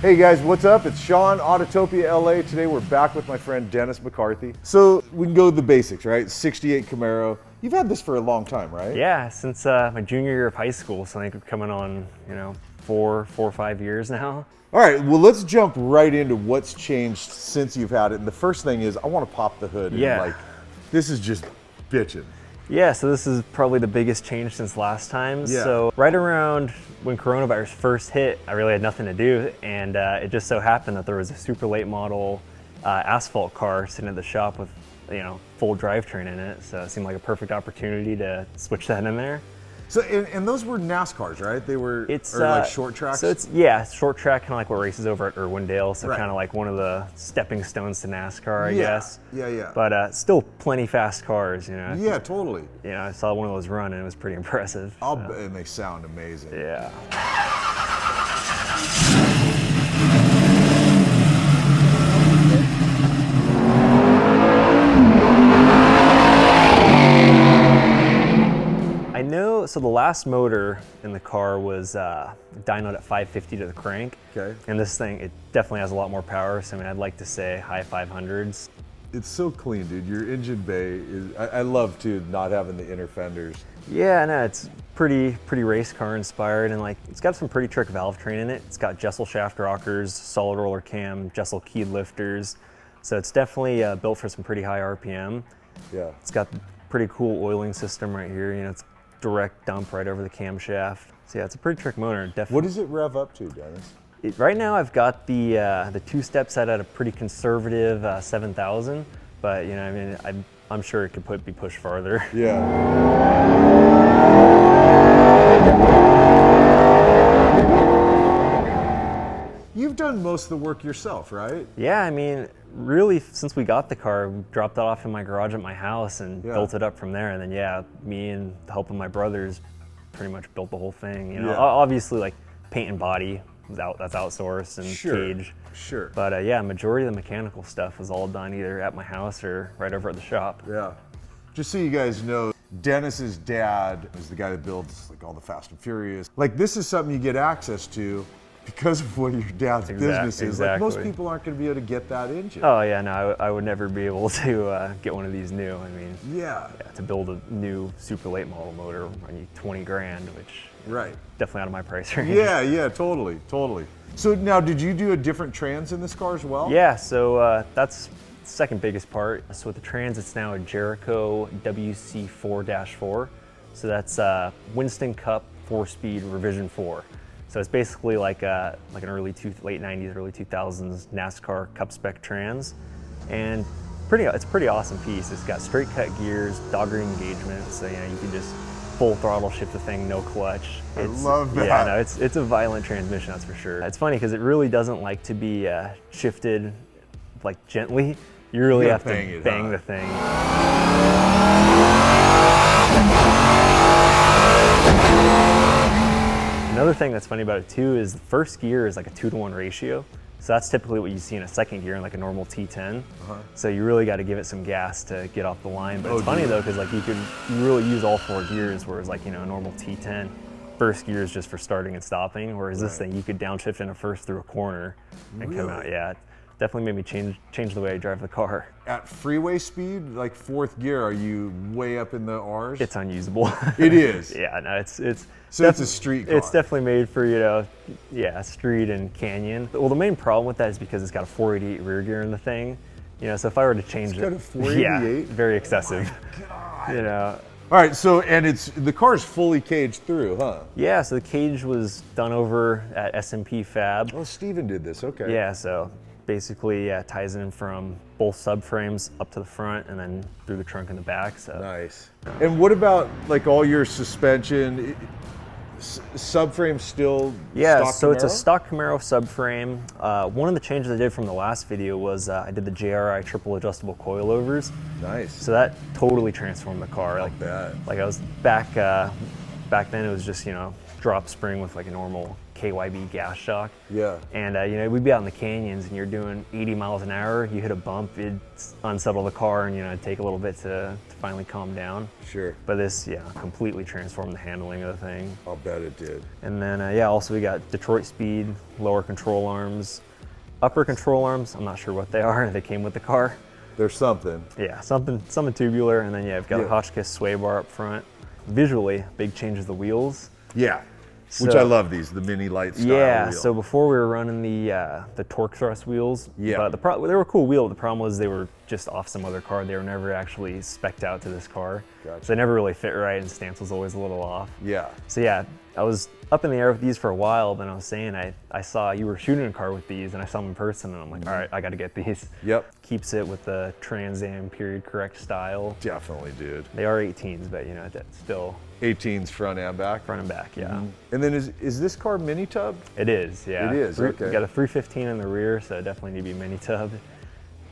Hey guys, what's up? It's Sean, Autotopia LA. Today we're back with my friend Dennis McCarthy. So we can go with the basics, right? 68 Camaro. You've had this for a long time, right? Yeah, since my junior year of high school. So I think we're coming on, 4 or 5 years now. All right, well, let's jump right into what's changed since you've had it. And the first thing is I want to pop the hood. Yeah. And this is just bitching. Yeah, so this is probably the biggest change since last time. Yeah. So right around when coronavirus first hit, I really had nothing to do. And it just so happened that there was a super late model asphalt car sitting at the shop with, full drivetrain in it. So it seemed like a perfect opportunity to switch that in there. So, and those were NASCARs, right? They were short tracks? So it's, short track, kind of like what races over at Irwindale. So Right. kind of like one of the stepping stones to NASCAR, I guess. Yeah. But still plenty fast cars, Yeah, totally. I saw one of those run and it was pretty impressive. And they sound amazing. Yeah. I know, so the last motor in the car was dynoed at 550 to the crank. Okay. And this thing, it definitely has a lot more power. So I mean, I'd like to say high 500s. It's so clean, dude. Your engine bay is, I love too, not having the inner fenders. Yeah, no, it's pretty race car inspired, and it's got some pretty trick valve train in it. It's got Jessel shaft rockers, solid roller cam, Jessel keyed lifters. So it's definitely built for some pretty high RPM. Yeah. It's got pretty cool oiling system right here. It's direct dump right over the camshaft. So yeah, it's a pretty trick motor. Definitely. What does it rev up to, Dennis? Right now I've got the two-step set at a pretty conservative 7,000, but I'm sure it could be pushed farther. Yeah. You've done most of the work yourself, right? Yeah, I mean, really, since we got the car, we dropped it off in my garage at my house and built it up from there. And then, me and the help of my brothers pretty much built the whole thing. Obviously, paint and body, that's outsourced, and cage. Sure. But majority of the mechanical stuff was all done either at my house or right over at the shop. Yeah. Just so you guys know, Dennis's dad is the guy that builds all the Fast and Furious. This is something you get access to because of what your dad's business is. Most people aren't going to be able to get that engine. Oh yeah, no, I would never be able to get one of these new. I mean, to build a new super late model motor, I need 20 grand, which definitely out of my price range. Yeah, totally. So now, did you do a different trans in this car as well? Yeah, so that's the second biggest part. So with the trans, it's now a Jericho WC4-4. So that's Winston Cup 4-speed revision 4. So it's basically like an late 90s, early 2000s NASCAR Cup spec trans, and it's a pretty awesome piece. It's got straight cut gears, dogger engagement, so you can just full throttle shift the thing, no clutch. I love that. Yeah, no, it's a violent transmission, that's for sure. It's funny because it really doesn't like to be shifted gently. You really have to bang the thing. Another thing that's funny about it too is the first gear is like a 2-to-1 ratio. So that's typically what you see in a second gear in a normal T10. So you really got to give it some gas to get off the line. But it's funny though, because you really use all 4 gears, whereas a normal T10, first gear is just for starting and stopping. Whereas this thing, you could downshift in a first through a corner and come out. Yeah, it definitely made me change the way I drive the car. At freeway speed, 4th gear, are you way up in the R's? It's unusable. It is. Yeah, no, So it's a street car. It's definitely made for, street and canyon. Well, the main problem with that is because it's got a 488 rear gear in the thing. So if I were to change it's got a 488? Yeah, very excessive. Oh my God. All right, so, and the car is fully caged through, huh? Yeah, so the cage was done over at S&P Fab. Oh, Steven did this, okay. Yeah, so basically, ties in from both subframes up to the front and then through the trunk in the back. So nice. And what about all your suspension? Subframe still stock so Camaro? It's a stock Camaro subframe. One of the changes I did from the last video was I did the JRI triple adjustable coilovers. Nice. So that totally transformed the car. Not bad. I was back then it was just drop spring with like a normal KYB gas shock. Yeah. And you know, we'd be out in the canyons and you're doing 80 miles an hour, you hit a bump, it'd unsettle the car and, you know, it'd take a little bit to finally calm down. Sure. But this, yeah, completely transformed the handling of the thing. I'll bet it did. And then, yeah, also we got Detroit speed, lower control arms, upper control arms. I'm not sure what they are. They came with the car. There's something. Yeah, something tubular. And then, yeah, we've got a Hotchkiss sway bar up front. Visually, big change of the wheels. Yeah. Which I love these, the mini light style Yeah, wheel. so before we were running the torque thrust wheels, yeah, they were a cool wheel. The problem was they were just off some other car. They were never actually spec'd out to this car. Gotcha. So they never really fit right and stance was always a little off. Yeah. So yeah, I was up in the air with these for a while, then I was saying I saw you were shooting a car with these and I saw them in person and I'm like, all right, I got to get these. Yep. Keeps it with the Trans Am period correct style. Definitely, dude. They are 18s, but you know, that's still 18s front and back. Front and back, yeah. And then is this car mini tub? It is, yeah. It is, okay. We got a 315 in the rear, so definitely need to be mini tub.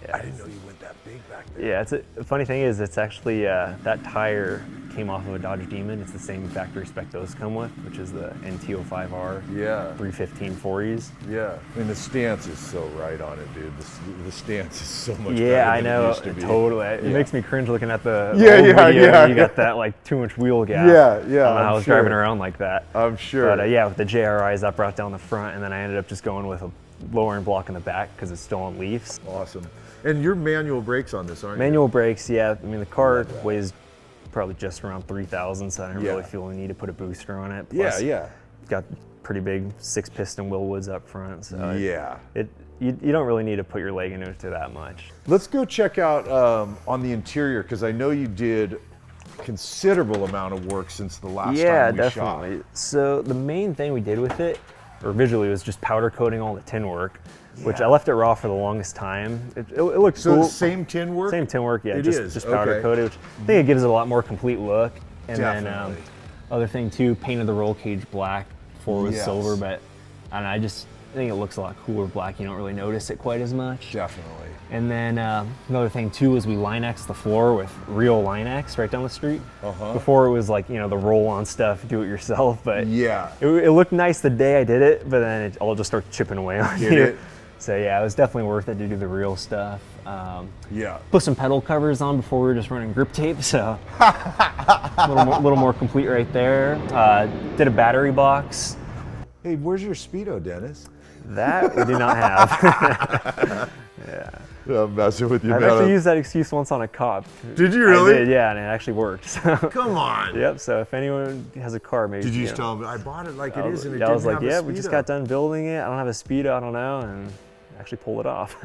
Yeah, I didn't know you went that big back there. Yeah, the funny thing is it's actually, that tire came off of a Dodge Demon. It's the same factory spec those come with, which is the NT05R. Yeah. 315 40s. Yeah. And the stance is so right on it, dude. The stance is so much better Yeah, I than know, it used to be. totally. It makes me cringe looking at the old yeah. You got that like 2-inch wheel gap. Yeah. I don't know how I was driving around like that. I'm sure. But yeah, with the JRIs, that brought down the front, and then I ended up just going with a lower end block in the back because it's still on leafs. Awesome. And you're manual brakes on this, aren't you? Manual brakes, yeah. I mean, the car weighs probably just around 3,000, so I didn't really feel the need to put a booster on it. Plus, yeah. Got pretty big 6-piston Willwoods up front, so yeah. You don't really need to put your leg into it that much. Let's go check out on the interior because I know you did considerable amount of work since the last time we shot. Yeah, definitely. So the main thing we did with it, or visually, was just powder coating all the tin work, which I left it raw for the longest time. It looked cool. So same tin work? Same tin work, yeah. It is, just powder coated, which I think it gives it a lot more complete look. And then other thing too, painted the roll cage black before with silver, but I don't know, I think it looks a lot cooler black. You don't really notice it quite as much. Definitely. And then another thing too was we Line-X the floor with real Line-X right down the street. Before it was like, you know, the roll-on stuff, do it yourself, but it looked nice the day I did it, but then it all just started chipping away on you. So yeah, it was definitely worth it to do the real stuff. Put some pedal covers on before we were just running grip tape, so a little more complete right there. Did a battery box. Hey, where's your Speedo, Dennis? That we do not have. I'm messing with you, I've man. actually used that excuse once on a cop. Did you really? I did, yeah, and it actually worked. So. Come on. Yep, so if anyone has a car, maybe. Did you just tell them, I bought it like it is and it I didn't was like, have a yeah, Speedo. we just got done building it. I don't have a Speedo, I don't know, and actually pulled it off.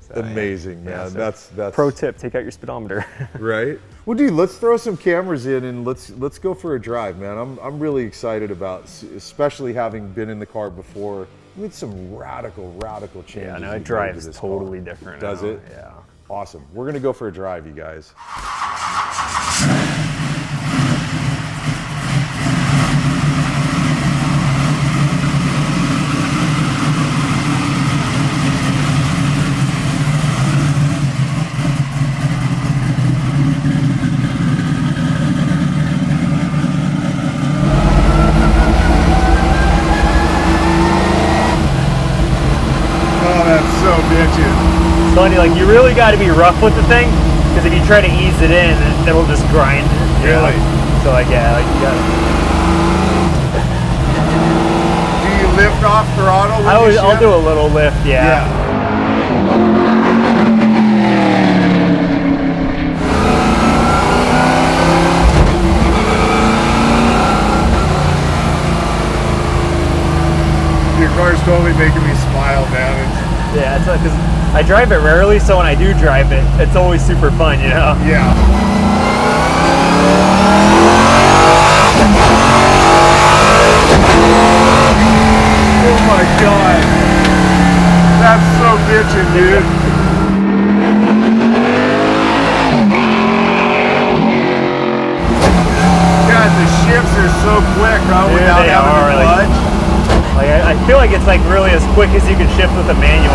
So, amazing, man. So that's pro tip, take out your speedometer. Right? Well, dude, let's throw some cameras in and let's go for a drive, man. I'm really excited about, especially having been in the car before. With some radical changes. Yeah, no, it drives totally different. Does it? Yeah. Awesome. We're gonna go for a drive, you guys. It's funny, like you really got to be rough with the thing, because if you try to ease it in, it'll just grind. Really? So like, yeah, like you gotta. Do you lift off throttle? I'll do a little lift, yeah. Your car's totally making me smile, man. Yeah, it's like, 'cause I drive it rarely, so when I do drive it, it's always super fun, you know? Yeah. Oh my God. That's so bitchin', dude. God, the shifts are so quick, huh? Without having to clutch. Like I feel like it's like really as quick as you can shift with a manual.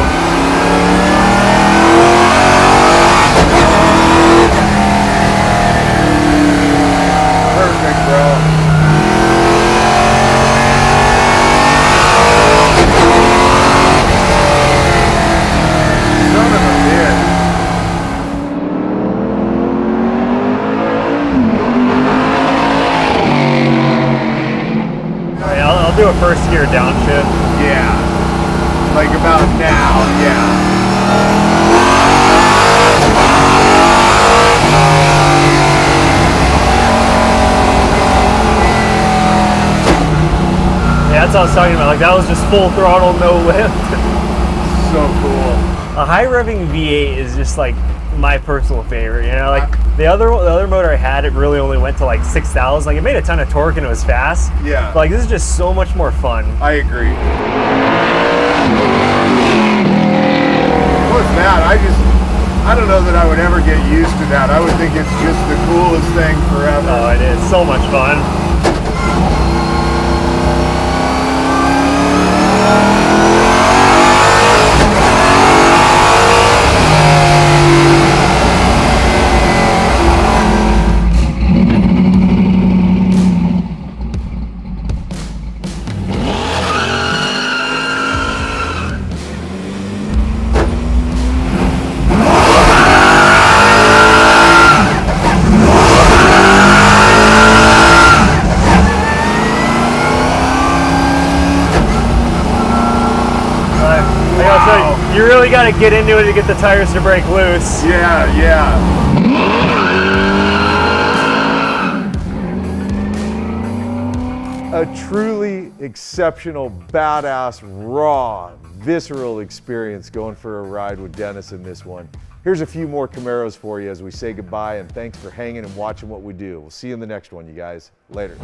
Perfect, bro. a first gear downshift. Yeah. Like about now, yeah. Yeah, that's what I was talking about. Like that was just full throttle, no lift. So cool. A high revving V8 is just like my personal favorite. You know, like the other motor I had, it really only went to like 6,000. Like it made a ton of torque and it was fast. Yeah. But like this is just so much more fun. I agree. What's that? I don't know that I would ever get used to that. I would think it's just the coolest thing forever. Oh, it is so much fun. You really got to get into it to get the tires to break loose. Yeah, yeah. A truly exceptional, badass, raw, visceral experience going for a ride with Dennis in this one. Here's a few more Camaros for you as we say goodbye, and thanks for hanging and watching what we do. We'll see you in the next one, you guys. Later.